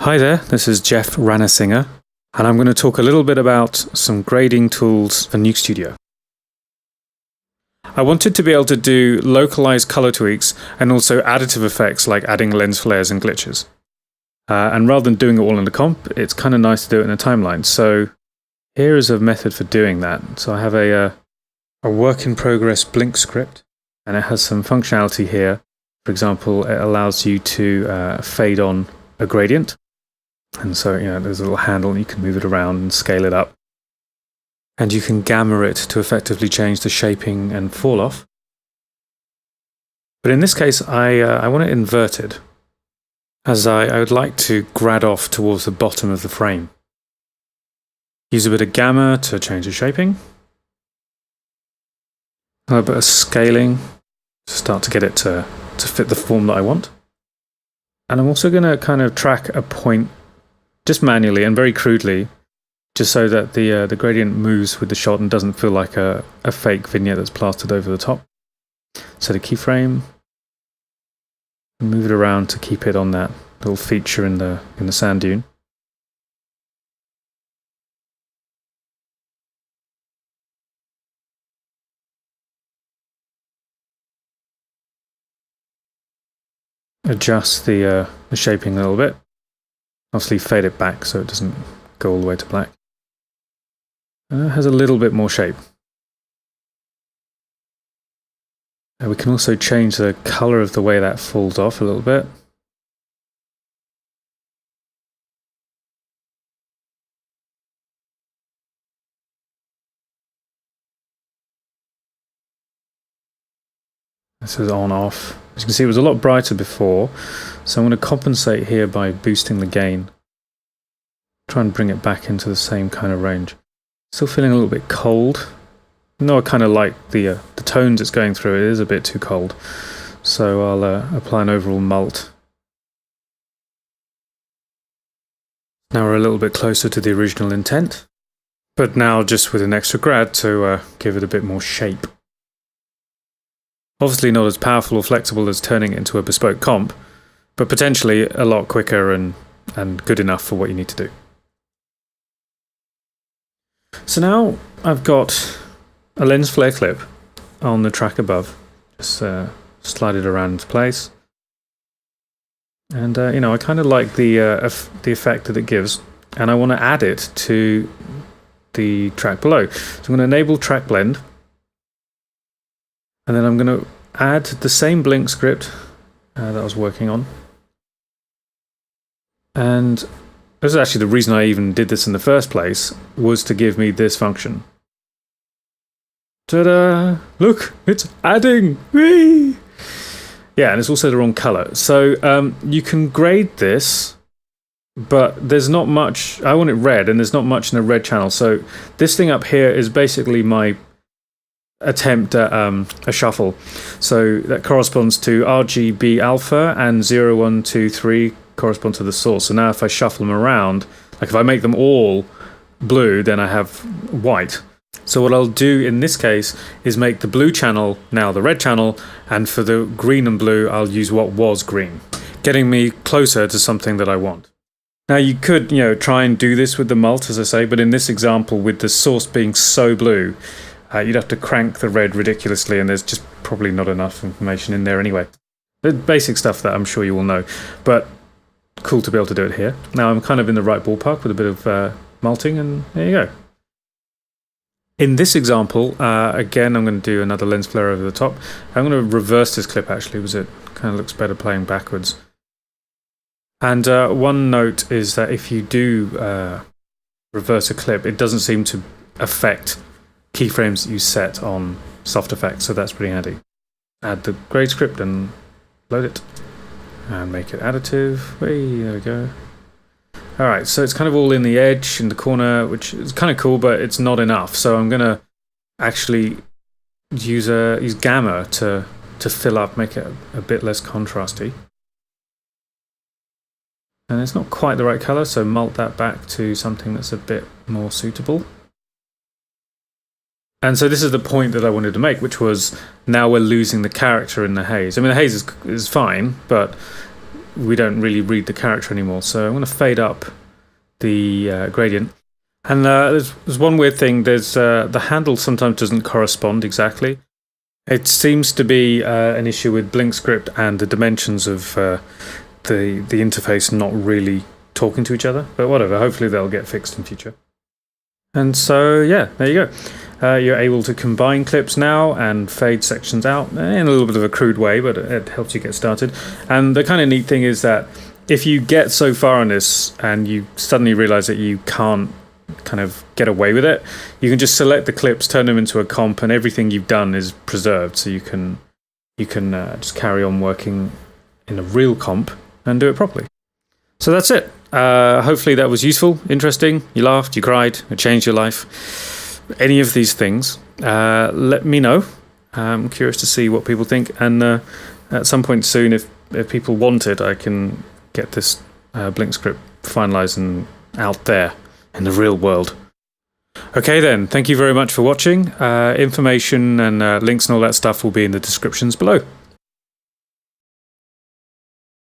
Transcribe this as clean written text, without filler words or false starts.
Hi there, this is Jeff Ranasinger, and I'm going to talk a little bit about some grading tools for NukeStudio. I wanted to be able to do localized color tweaks and also additive effects like adding lens flares and glitches. And rather than doing it all in the comp, it's kind of nice to do it in a timeline. So here is a method for doing that. So I have a work in progress blink script, and it has some functionality here. For example, it allows you to fade on a gradient. And so, there's a little handle and you can move it around and scale it up. And you can gamma it to effectively change the shaping and fall off. But in this case, I want it inverted, as I would like to grad off towards the bottom of the frame. Use a bit of gamma to change the shaping. A little bit of scaling to start to get it to fit the form that I want. And I'm also going to kind of track a point just manually and very crudely, just so that the gradient moves with the shot and doesn't feel like a fake vignette that's plastered over the top. Set a keyframe, and move it around to keep it on that little feature in the sand dune. Adjust the shaping a little bit. Obviously fade it back so it doesn't go all the way to black. And it has a little bit more shape. We can also change the color of the way that falls off a little bit. This is on off. As you can see, it was a lot brighter before, so I'm going to compensate here by boosting the gain. Try and bring it back into the same kind of range. Still feeling a little bit cold. No, I kind of like the tones it's going through. It is a bit too cold, so I'll apply an overall mult. Now we're a little bit closer to the original intent, but now just with an extra grad to give it a bit more shape. Obviously not as powerful or flexible as turning it into a bespoke comp, but potentially a lot quicker and good enough for what you need to do. So now I've got a lens flare clip on the track above. Just slide it around into place. And I kind of like the effect that it gives, and I want to add it to the track below. So I'm going to enable track blend. And then I'm going to add the same blink script that I was working on. And this is actually the reason I even did this in the first place, was to give me this function. Ta-da! Look, it's adding! Whee! Yeah, and it's also the wrong color. So you can grade this, but there's not much. I want it red, and there's not much in the red channel. So this thing up here is basically my attempt at a shuffle. So that corresponds to RGB alpha, and 0, 1, 2, 3 correspond to the source. So now if I shuffle them around, like if I make them all blue, then I have white. So what I'll do in this case is make the blue channel now the red channel, and for the green and blue I'll use what was green, getting me closer to something that I want. Now you could try and do this with the mult, as I say, but in this example, with the source being so blue, you'd have to crank the red ridiculously, and there's just probably not enough information in there anyway. The basic stuff that I'm sure you will know, but cool to be able to do it here. Now I'm kind of in the right ballpark with a bit of multing, and there you go. In this example, again, I'm going to do another lens flare over the top. I'm going to reverse this clip actually, because it kind of looks better playing backwards. And one note is that if you do reverse a clip, it doesn't seem to affect keyframes that you set on soft effects, so that's pretty handy. Add the grade script and load it, and make it additive. Whee, there we go. Alright, so it's kind of all in the edge, in the corner, which is kind of cool, but it's not enough. So I'm going to actually use gamma to fill up, make it a bit less contrasty. And it's not quite the right color, so mult that back to something that's a bit more suitable. And so this is the point that I wanted to make, which was now we're losing the character in the haze. I mean, the haze is fine, but we don't really read the character anymore. So I'm going to fade up the gradient. And there's one weird thing. There's the handle sometimes doesn't correspond exactly. It seems to be an issue with Blink script and the dimensions of the interface not really talking to each other. But whatever, hopefully they'll get fixed in future. And so, yeah, there you go. You're able to combine clips now and fade sections out in a little bit of a crude way, but it helps you get started. And the kind of neat thing is that if you get so far on this and you suddenly realize that you can't kind of get away with it, you can just select the clips, turn them into a comp, and everything you've done is preserved. So you can just carry on working in a real comp and do it properly. So that's it. Hopefully that was useful, interesting. You laughed, you cried, it changed your life. Any of these things, let me know. I'm curious to see what people think. And at some point soon, if people want it, I can get this Blink script finalized and out there in the real world. Okay then, thank you very much for watching. Information and links and all that stuff will be in the descriptions below.